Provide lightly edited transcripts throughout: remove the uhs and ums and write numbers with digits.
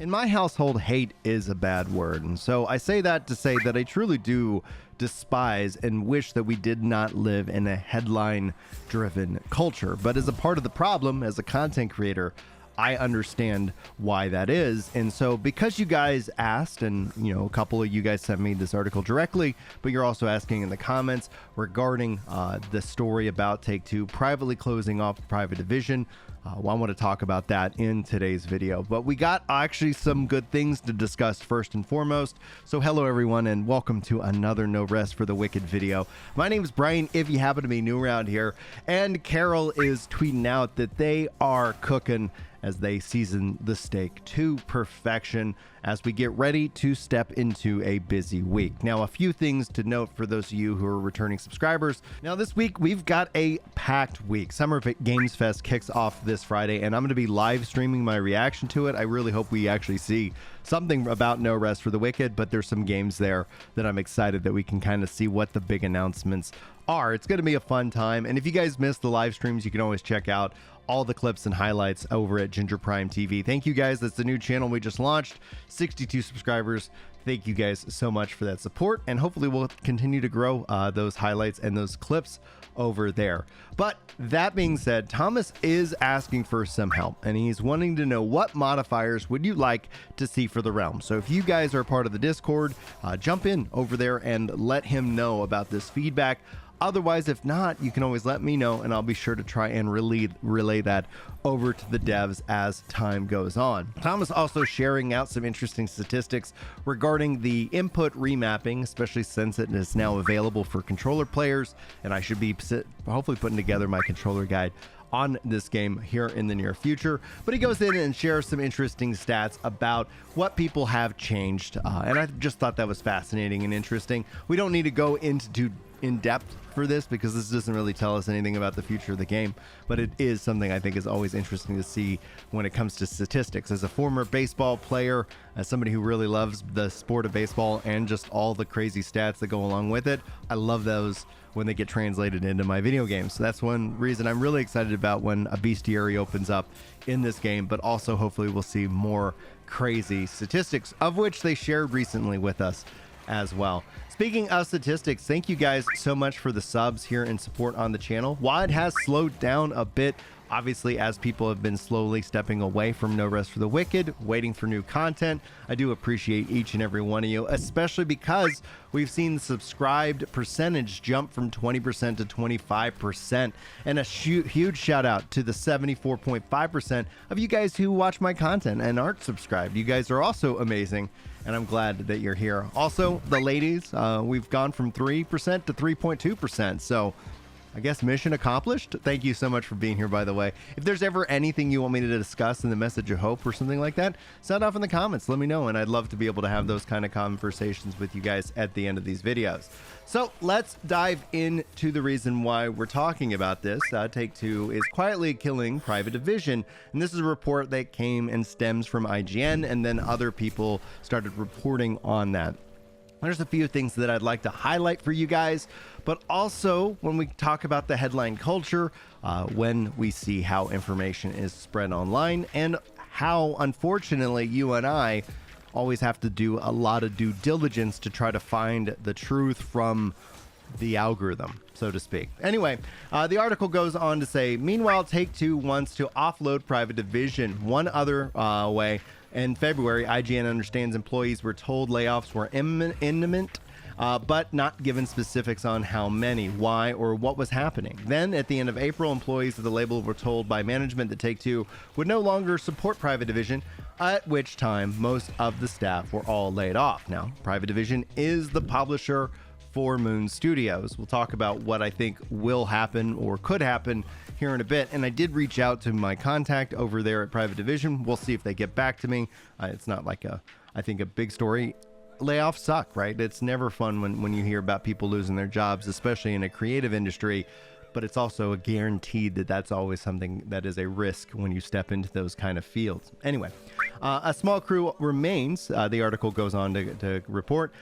In my household, hate is a bad word, and so I say that to say that I truly do despise and wish that we did not live in a headline-driven culture. But as a part of the problem, as a content creator, I understand why that is. And so because you guys asked, and a couple of you guys sent me this article directly, but you're also asking in the comments regarding the story about Take-Two privately closing off Private Division. Well, I want to talk about that in today's video, but we got actually some good things to discuss first and foremost. So hello everyone, and welcome to another No Rest for the Wicked video. My name is Brian, if you happen to be new around here, and Carol is tweeting out that they are cooking as they season the steak to perfection as we get ready to step into a busy week. Now, a few things to note for those of you who are returning subscribers. Now, this week, we've got a packed week. Summer Games Fest kicks off this Friday, and I'm going to be live streaming my reaction to it. I really hope we actually see something about No Rest for the Wicked, but there's some games there that I'm excited that we can kind of see what the big announcements are. It's going to be a fun time, and if you guys missed the live streams, you can always check out all the clips and highlights over at Ginger Prime TV. Thank you guys. That's the new channel we just launched. 62 subscribers. Thank you guys so much for that support, and hopefully we'll continue to grow those highlights and those clips over there. But that being said, Thomas is asking for some help, and he's wanting to know what modifiers would you like to see for the realm. So if you guys are part of the Discord, jump in over there and let him know about this feedback. Otherwise, if not, you can always let me know, and I'll be sure to try and relay that over to the devs as time goes on. Thomas also sharing out some interesting statistics regarding the input remapping, especially since it is now available for controller players, and I should be hopefully putting together my controller guide on this game here in the near future. But he goes in and shares some interesting stats about what people have changed, and I just thought that was fascinating and interesting. We don't need to go into in depth for this because this doesn't really tell us anything about the future of the game, but it is something I think is always interesting to see when it comes to statistics. As a former baseball player, as somebody who really loves the sport of baseball and just all the crazy stats that go along with it, I love those when they get translated into my video games. So that's one reason I'm really excited about when a bestiary opens up in this game, but also hopefully we'll see more crazy statistics, of which they shared recently with us as well. Speaking of statistics, thank you guys so much for the subs here and support on the channel. While it has slowed down a bit, obviously, as people have been slowly stepping away from No Rest for the Wicked, waiting for new content, I do appreciate each and every one of you, especially because we've seen the subscribed percentage jump from 20% to 25%. And a huge shout out to the 74.5% of you guys who watch my content and aren't subscribed. You guys are also amazing, and I'm glad that you're here. Also, the ladies, we've gone from 3% to 3.2%. So I guess mission accomplished. Thank you so much for being here, by the way. If there's ever anything you want me to discuss in the message of hope or something like that, sound off in the comments. Let me know, and I'd love to be able to have those kind of conversations with you guys at the end of these videos. So let's dive into the reason why we're talking about this. Take-Two is quietly killing Private Division, and this is a report that came and stems from IGN, and then other people started reporting on that. There's a few things that I'd like to highlight for you guys, but also when we talk about the headline culture, when we see how information is spread online and how, unfortunately, you and I always have to do a lot of due diligence to try to find the truth from the algorithm, so to speak. Anyway, the article goes on to say, meanwhile, Take-Two wants to offload Private Division. One other way. In February, IGN understands employees were told layoffs were imminent, but not given specifics on how many, why, or what was happening. Then, at the end of April, employees of the label were told by management that Take-Two would no longer support Private Division, at which time most of the staff were all laid off. Now, Private Division is the publisher for Moon Studios. We'll talk about what I think will happen or could happen here in a bit, and I did reach out to my contact over there at Private Division. We'll see if they get back to me. It's not like I think a big story. Layoffs suck, right? It's never fun when you hear about people losing their jobs, especially in a creative industry, but it's also a guaranteed that that's always something that is a risk when you step into those kind of fields. Anyway, A small crew remains, the article goes on to report,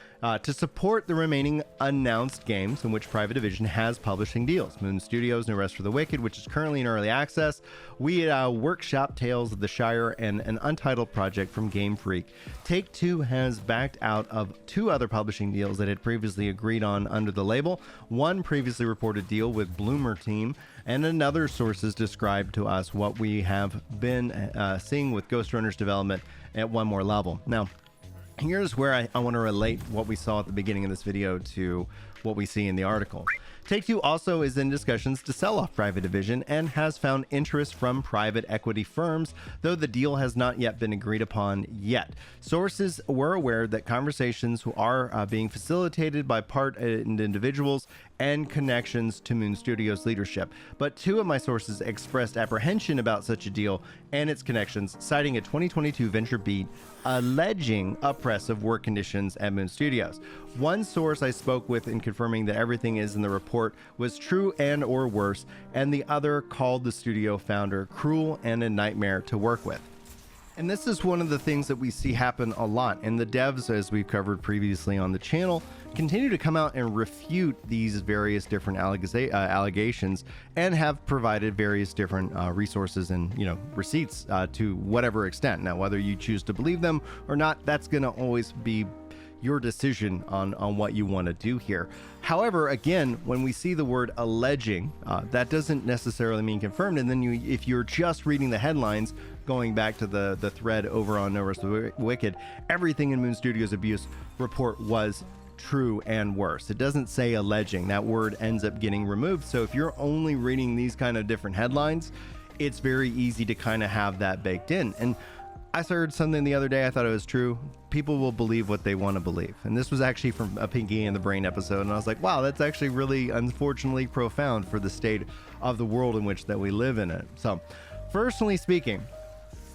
to support the remaining announced games in which Private Division has publishing deals. Moon Studios, No Rest for the Wicked, which is currently in early access. We Workshop, Tales of the Shire, and an untitled project from Game Freak. Take-Two has backed out of 2 other publishing deals that had previously agreed on under the label. One previously reported deal with Bloomer Team, and another sources described to us what we have been seeing with Ghost Runner's development at one more level. Now, here's where I want to relate what we saw at the beginning of this video to what we see in the article. Take-Two also is in discussions to sell off Private Division and has found interest from private equity firms, though the deal has not yet been agreed upon yet. Sources were aware that conversations are being facilitated by part-owned individuals and connections to Moon Studios leadership, but 2 of my sources expressed apprehension about such a deal and its connections, citing a 2022 Venture Beat alleging oppressive work conditions at Moon Studios. One source I spoke with in confirming that everything is in the report was true and or worse, and the other called the studio founder cruel and a nightmare to work with. And this is one of the things that we see happen a lot, and the devs, as we've covered previously on the channel, continue to come out and refute these various different allegations and have provided various different resources and receipts to whatever extent. Now, whether you choose to believe them or not, that's going to always be your decision on what you want to do here. However, again, when we see the word alleging, that doesn't necessarily mean confirmed. And then if you're just reading the headlines, going back to the thread over on No Rest for the Wicked, everything in Moon Studios' abuse report was true and worse. It doesn't say alleging. That word ends up getting removed. So if you're only reading these kind of different headlines, it's very easy to kind of have that baked in. And I heard something the other day, I thought it was true. People will believe what they want to believe. And this was actually from a Pinky and the Brain episode. And I was like, wow, that's actually really, unfortunately, profound for the state of the world in which that we live in it. So, personally speaking,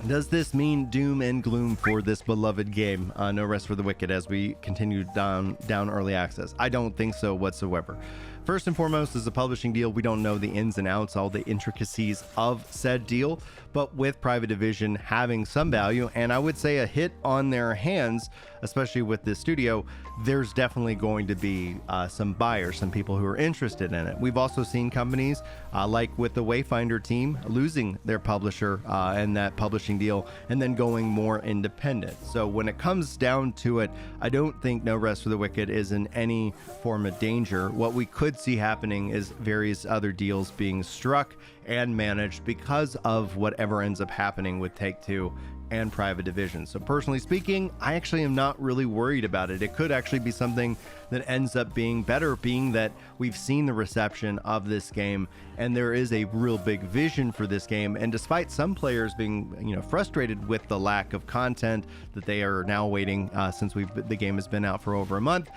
does this mean doom and gloom for this beloved game, No Rest for the Wicked, as we continue down early access? I don't think so whatsoever. First and foremost, is a publishing deal. We don't know the ins and outs, all the intricacies of said deal, but with Private Division having some value, and I would say a hit on their hands, especially with this studio, there's definitely going to be some buyers, some people who are interested in it. We've also seen companies like with the Wayfinder team losing their publisher and that publishing deal and then going more independent. So when it comes down to it, I don't think No Rest for the Wicked is in any form of danger. What we could see happening is various other deals being struck and managed because of whatever ends up happening with Take-Two and Private Division. So personally speaking, I actually am not really worried about it. It could actually be something that ends up being better, being that we've seen the reception of this game and there is a real big vision for this game. And despite some players being, frustrated with the lack of content that they are now waiting since the game has been out for over a month,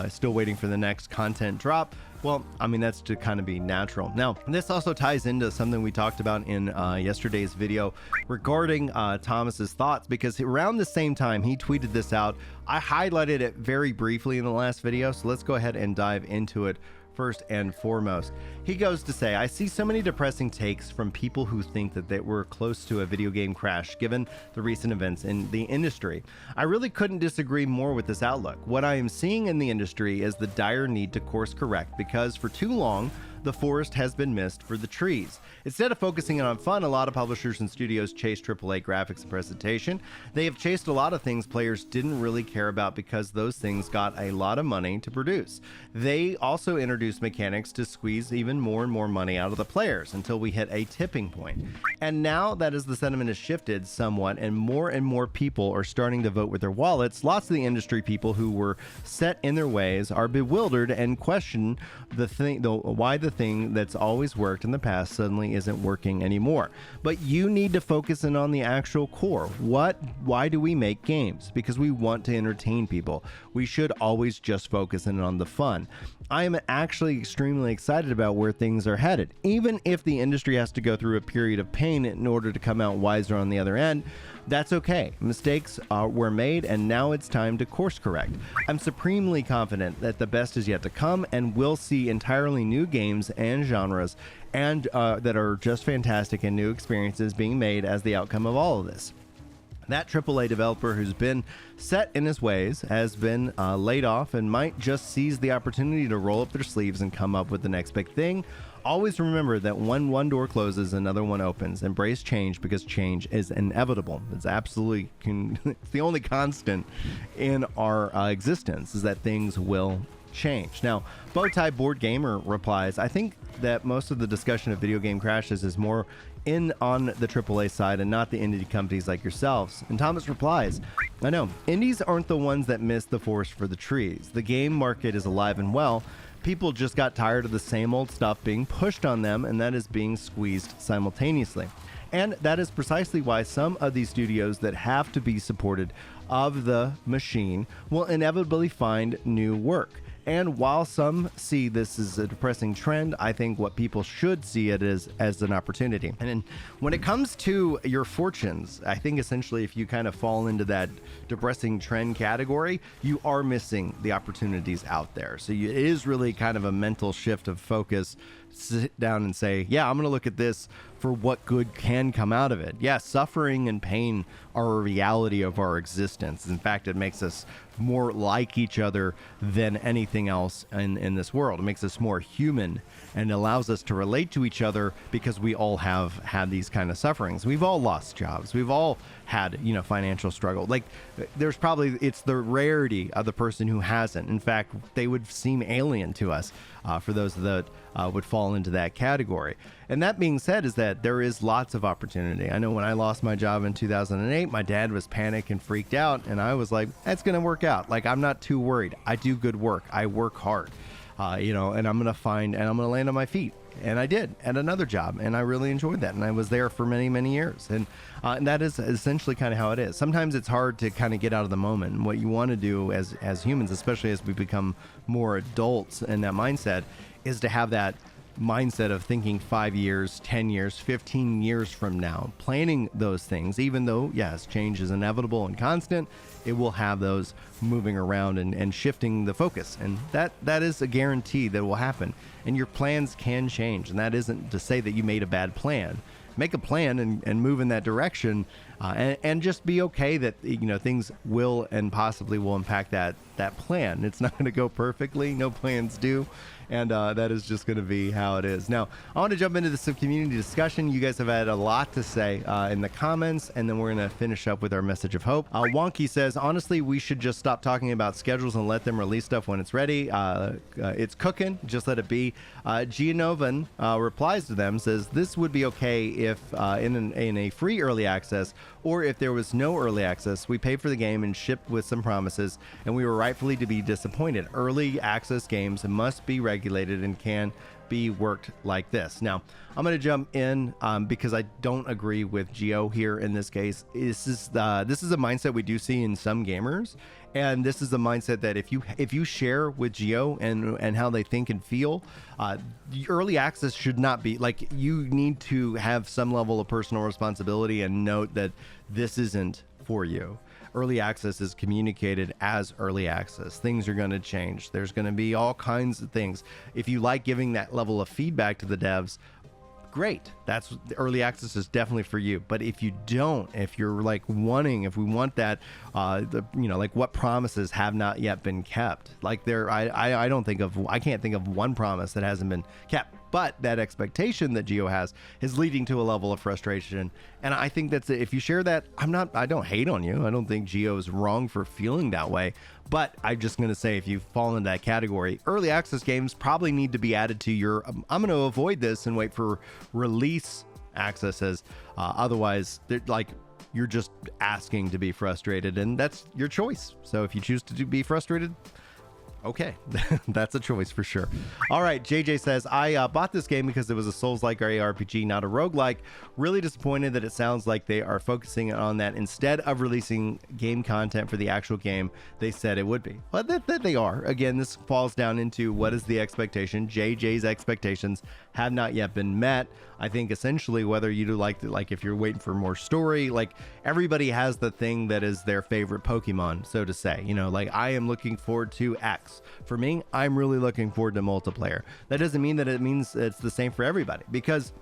still waiting for the next content drop. Well, I mean, that's to kind of be natural. Now, this also ties into something we talked about in yesterday's video regarding Thomas's thoughts, because around the same time he tweeted this out. I highlighted it very briefly in the last video, so let's go ahead and dive into it. First and foremost, he goes to say, I see so many depressing takes from people who think that we're close to a video game crash given the recent events in the industry. I really couldn't disagree more with this outlook. What I am seeing in the industry is the dire need to course correct, because for too long the forest has been missed for the trees. Instead of focusing on fun, a lot of publishers and studios chase AAA graphics and presentation. They have chased a lot of things players didn't really care about because those things got a lot of money to produce. They also introduced mechanics to squeeze even more and more money out of the players until we hit a tipping point. And now that as the sentiment has shifted somewhat and more people are starting to vote with their wallets, lots of the industry people who were set in their ways are bewildered and question why the thing that's always worked in the past suddenly isn't working anymore. But you need to focus in on the actual core. Why do we make games? Because we want to entertain people. We should always just focus in on the fun. I am actually extremely excited about where things are headed. Even if the industry has to go through a period of pain in order to come out wiser on the other end, that's okay. Mistakes were made, and now it's time to course correct. I'm supremely confident that the best is yet to come, and we'll see entirely new games and genres and that are just fantastic and new experiences being made as the outcome of all of this. That AAA developer who's been set in his ways has been laid off and might just seize the opportunity to roll up their sleeves and come up with the next big thing. Always remember that when one door closes, another one opens. Embrace change because change is inevitable. It's absolutely, it's the only constant in our existence is that things will change. Now, Bowtie Board Gamer replies, I think that most of the discussion of video game crashes is more in on the AAA side and not the indie companies like yourselves. And Thomas replies, I know, indies aren't the ones that miss the forest for the trees. The game market is alive and well. People just got tired of the same old stuff being pushed on them, and that is being squeezed simultaneously. And that is precisely why some of these studios that have to be supported of the machine will inevitably find new work. And while some see this as a depressing trend, I think what people should see it as an opportunity. And when it comes to your fortunes, I think essentially if you kind of fall into that depressing trend category, you are missing the opportunities out there. So it is really kind of a mental shift of focus. Sit down and say, yeah, I'm going to look at this for what good can come out of it. Yeah, suffering and pain are a reality of our existence. In fact, it makes us more like each other than anything else in this world. It makes us more human and allows us to relate to each other because we all have had these kind of sufferings. We've all lost jobs. We've all had, financial struggle. Like it's the rarity of the person who hasn't. In fact, they would seem alien to us for those that would fall into that category. And that being said is that there is lots of opportunity. I know when I lost my job in 2008, my dad was panicked and freaked out. And I was like, that's going to work out. Like, I'm not too worried. I do good work. I work hard, and I'm going to land on my feet. And I did at another job, and I really enjoyed that. And I was there for many, many years. And that is essentially kind of how it is. Sometimes it's hard to kind of get out of the moment. And what you want to do as humans, especially as we become more adults in that mindset, is to have that mindset of thinking 5 years, 10 years, 15 years from now, planning those things. Even though, yes, change is inevitable and constant, it will have those moving around and shifting the focus. And that is a guarantee that will happen. And your plans can change. And that isn't to say that you made a bad plan. Make a plan and move in that direction, and just be okay that things will and possibly will impact that plan. It's not going to go perfectly. No plans do. And that is just going to be how it is. Now, I want to jump into some community discussion. You guys have had a lot to say in the comments, and then we're going to finish up with our message of hope. Wonky says, honestly, we should just stop talking about schedules and let them release stuff when it's ready. It's cooking. Just let it be. Gianovan replies to them, says, this would be okay if in a free early access, or if there was no early access, we paid for the game and shipped with some promises, and we were rightfully to be disappointed. Early access games must be regulated and can be worked like this. Now, I'm going to jump in because I don't agree with Geo here in this case. This is a mindset we do see in some gamers, and this is the mindset that if you share with Geo and how they think and feel, early access should not be like, you need to have some level of personal responsibility and note that this isn't for you. Early access is communicated as early access. Things are going to change. There's going to be all kinds of things. If you like giving that level of feedback to the devs, great. That's early access is definitely for you. But if you don't, if you're like if we want that, like what promises have not yet been kept? Like I can't think of one promise that hasn't been kept. But that expectation that Geo has is leading to a level of frustration. And I think that's it. If you share that, I don't hate on you. I don't think Geo is wrong for feeling that way. But I'm just going to say, if you fall into that category, early access games probably need to be added to your, I'm going to avoid this and wait for release accesses. Otherwise, you're just asking to be frustrated, and that's your choice. So if you choose to be frustrated, okay, that's a choice for sure. All right, JJ says, I bought this game because it was a Souls-like RPG, not a roguelike. Really disappointed that it sounds like they are focusing on that instead of releasing game content for the actual game they said it would be. But that they are. Again, this falls down into what is the expectation. JJ's expectations have not yet been met. I think essentially whether you do like if you're waiting for more story, like everybody has the thing that is their favorite Pokemon, so to say. Like I am looking forward to X. For me, I'm really looking forward to multiplayer. That doesn't mean that it means it's the same for everybody, because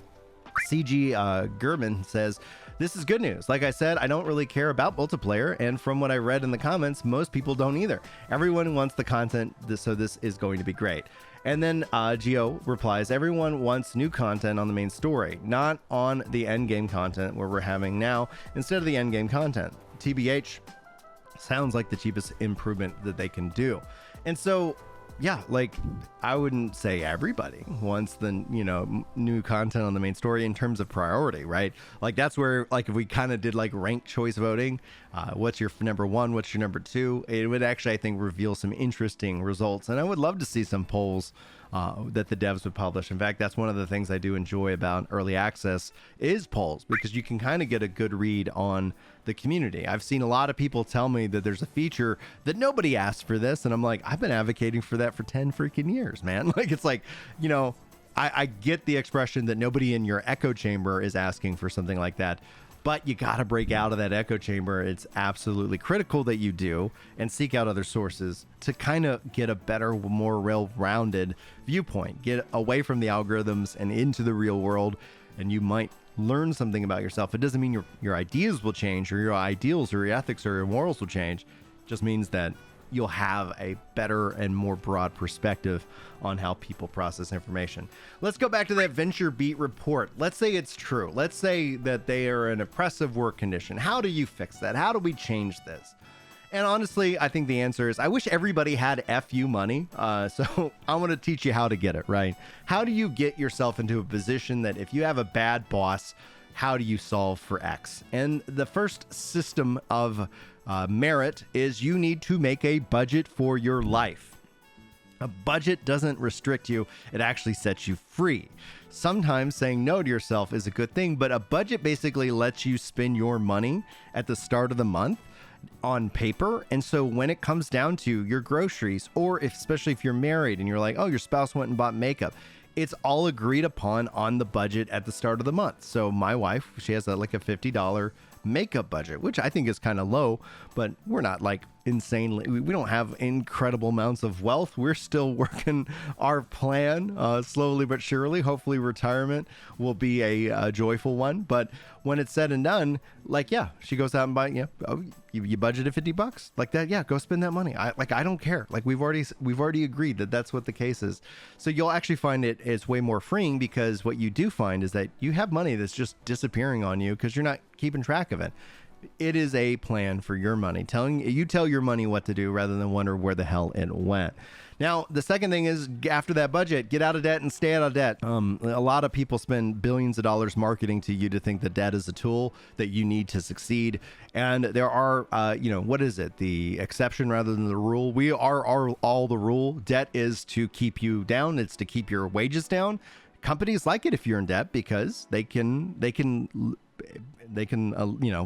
CG German says, this is good news. Like I said, I don't really care about multiplayer, and from what I read in the comments, most people don't either. Everyone wants the content, so this is going to be great. And then Geo replies, everyone wants new content on the main story, not on the endgame content where we're having now, instead of the endgame content. TBH sounds like the cheapest improvement that they can do. And so, yeah, like, I wouldn't say everybody wants the, new content on the main story in terms of priority, right? Like, that's where, like, if we kind of did like ranked choice voting, what's your number one, what's your number two, it would actually, I think, reveal some interesting results. And I would love to see some polls that the devs would publish. In fact, that's one of the things I do enjoy about early access is polls, because you can kind of get a good read on the community. I've seen a lot of people tell me that there's a feature that nobody asked for this, and I'm like, I've been advocating for that for 10 freaking years, man. Like, it's like, I get the expression that nobody in your echo chamber is asking for something like that, but you got to break out of that echo chamber. It's absolutely critical that you do, and seek out other sources to kind of get a better, more well-rounded viewpoint. Get away from the algorithms and into the real world, and you might learn something about yourself. It doesn't mean your ideas will change, or your ideals or your ethics or your morals will change. It just means that you'll have a better and more broad perspective on how people process information. Let's go back to that VentureBeat report. Let's say it's true. Let's say that they are in oppressive work condition. How do you fix that? How do we change this? And honestly, I think the answer is, I wish everybody had FU money. So I want to teach you how to get it, right? How do you get yourself into a position that if you have a bad boss, how do you solve for X? And the first system of merit is you need to make a budget for your life. A budget doesn't restrict you. It actually sets you free. Sometimes saying no to yourself is a good thing, but a budget basically lets you spend your money at the start of the month on paper. And so when it comes down to your groceries, or especially if you're married and you're like, oh, your spouse went and bought makeup, it's all agreed upon on the budget at the start of the month. So my wife, she has like a $50 makeup budget, which I think is kind of low, but we're not like insanely, we don't have incredible amounts of wealth. We're still working our plan slowly but surely. Hopefully retirement will be a joyful one. But when it's said and done, like, yeah, she goes out and buy, you budgeted $50 like that. Yeah, go spend that money. I don't care. Like, we've already agreed that that's what the case is. So you'll actually find it is way more freeing, because what you do find is that you have money that's just disappearing on you because you're not keeping track of it. It is a plan for your money. You tell your money what to do rather than wonder where the hell it went. Now, the second thing is, after that budget, get out of debt and stay out of debt. A lot of people spend billions of dollars marketing to you to think that debt is a tool that you need to succeed. And there are, what is it? The exception rather than the rule. We are all the rule. Debt is to keep you down. It's to keep your wages down. Companies like it if you're in debt, because they can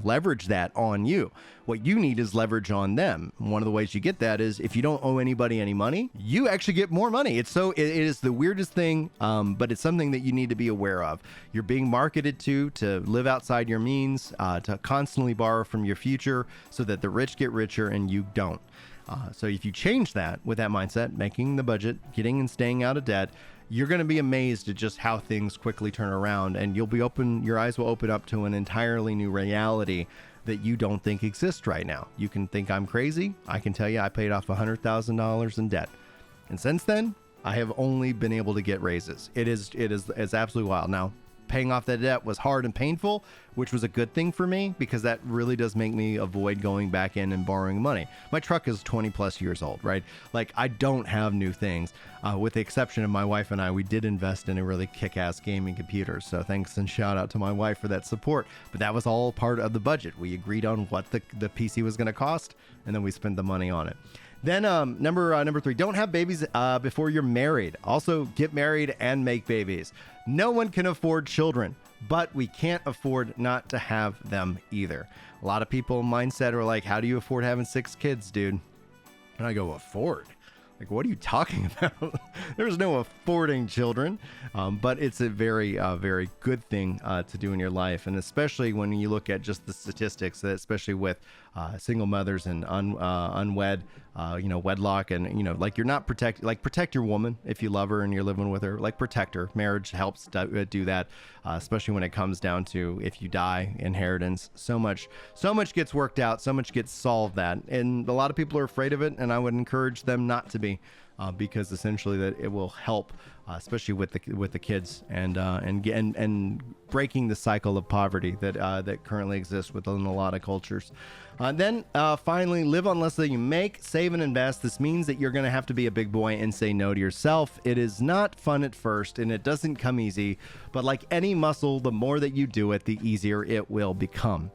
leverage that on you. What you need is leverage on them. One of the ways you get that is if you don't owe anybody any money, you actually get more money. It is the weirdest thing, but it's something that you need to be aware of. You're being marketed to live outside your means, to constantly borrow from your future so that the rich get richer and you don't. So if you change that with that mindset, making the budget, getting and staying out of debt, you're going to be amazed at just how things quickly turn around, and your eyes will open up to an entirely new reality that you don't think exists right now. You can think I'm crazy. I can tell you I paid off $100,000 in debt. And since then, I have only been able to get raises. It's absolutely wild. Now, paying off that debt was hard and painful, which was a good thing for me, because that really does make me avoid going back in and borrowing money. My truck is 20 plus years old, right? Like, I don't have new things, with the exception of my wife and I. We did invest in a really kick-ass gaming computer, so thanks and shout out to my wife for that support. But that was all part of the budget. We agreed on what the PC was going to cost, and then we spent the money on it. Then number 3, don't have babies before you're married. Also, get married and make babies. No one can afford children, but we can't afford not to have them either. A lot of people mindset are like, how do you afford having 6 kids, dude? And I go, afford? Like, what are you talking about? There's no affording children, but it's a very, very good thing to do in your life. And especially when you look at just the statistics, especially with single mothers and unwed, wedlock, and like you're not protect your woman if you love her and you're living with her. Like, protect her. Marriage helps do that, especially when it comes down to if you die, inheritance. So much gets worked out, so much gets solved that, and a lot of people are afraid of it, and I would encourage them not to be. Because essentially that it will help, especially with the kids, and breaking the cycle of poverty that currently exists within a lot of cultures. Then finally, live on less than you make, save and invest. This means that you're going to have to be a big boy and say no to yourself. It is not fun at first, and it doesn't come easy, but like any muscle, the more that you do it, the easier it will become.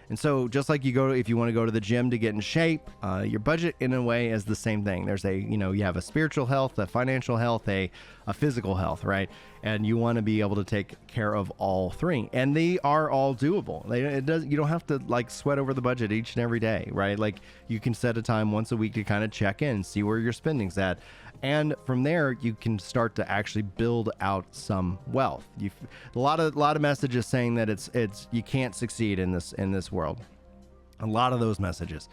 And so just like if you want to go to the gym to get in shape, your budget in a way is the same thing. There's you have a spiritual health, a financial health, a physical health, right? And you want to be able to take care of all three, and they are all doable. You don't have to like sweat over the budget each and every day, right? Like, you can set a time once a week to kind of check in, see where your spending's at. And from there, you can start to actually build out some wealth. A lot of messages saying that it's you can't succeed in this world. A lot of those messages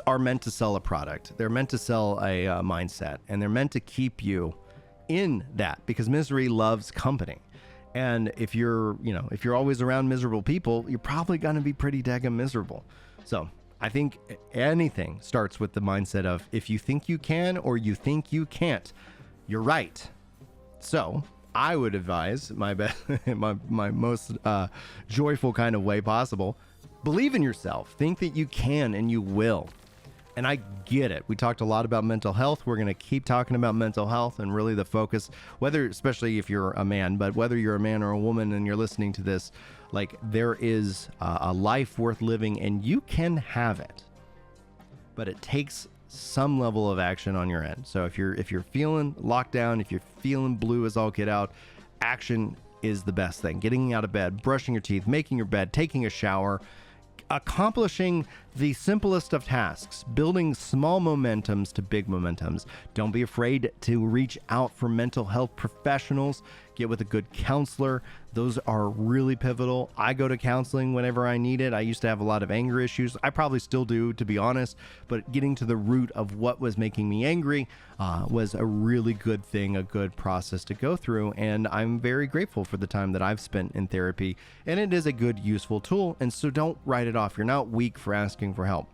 are meant to sell a product. They're meant to sell a mindset, and they're meant to keep you in that, because misery loves company. And if you're always around miserable people, you're probably going to be pretty daggum miserable. So I think anything starts with the mindset of, if you think you can or you think you can't, you're right. So I would advise my most joyful kind of way possible: believe in yourself, think that you can and you will. And I get it. We talked a lot about mental health. We're going to keep talking about mental health, and really the focus, especially if you're a man, but whether you're a man or a woman and you're listening to this, like, there is a life worth living, and you can have it, but it takes some level of action on your end. So if you're feeling locked down, if you're feeling blue as all get out, action is the best thing. Getting out of bed, brushing your teeth, making your bed, taking a shower, accomplishing the simplest of tasks, building small momentums to big momentums. Don't be afraid to reach out for mental health professionals. Get with a good counselor. Those are really pivotal. I go to counseling whenever I need it. I used to have a lot of anger issues. I probably still do, to be honest, but getting to the root of what was making me angry was a really good thing, a good process to go through. And I'm very grateful for the time that I've spent in therapy, and it is a good, useful tool. And so don't write it off. You're not weak for asking for help.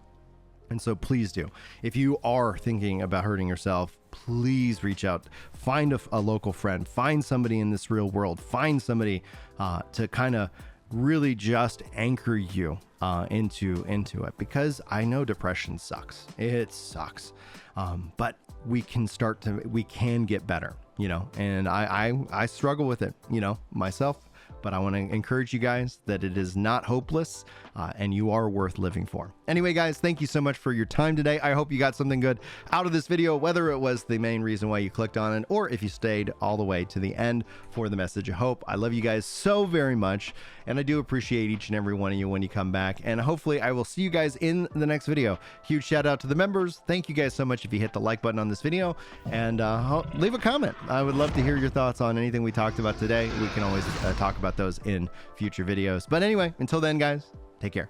And so please do. If you are thinking about hurting yourself, please reach out. Find a local friend. Find somebody in this real world. Find somebody to kind of really just anchor you into it, because I know depression sucks. It sucks. But we can get better, and I struggle with it, myself. But I want to encourage you guys that it is not hopeless, and you are worth living for. Anyway, guys, thank you so much for your time today. I hope you got something good out of this video, whether it was the main reason why you clicked on it, or if you stayed all the way to the end for the message of hope. I love you guys so very much, and I do appreciate each and every one of you when you come back. And hopefully I will see you guys in the next video. Huge shout out to the members. Thank you guys so much if you hit the like button on this video, and leave a comment. I would love to hear your thoughts on anything we talked about today. We can always talk about those in future videos. But anyway, until then, guys, take care.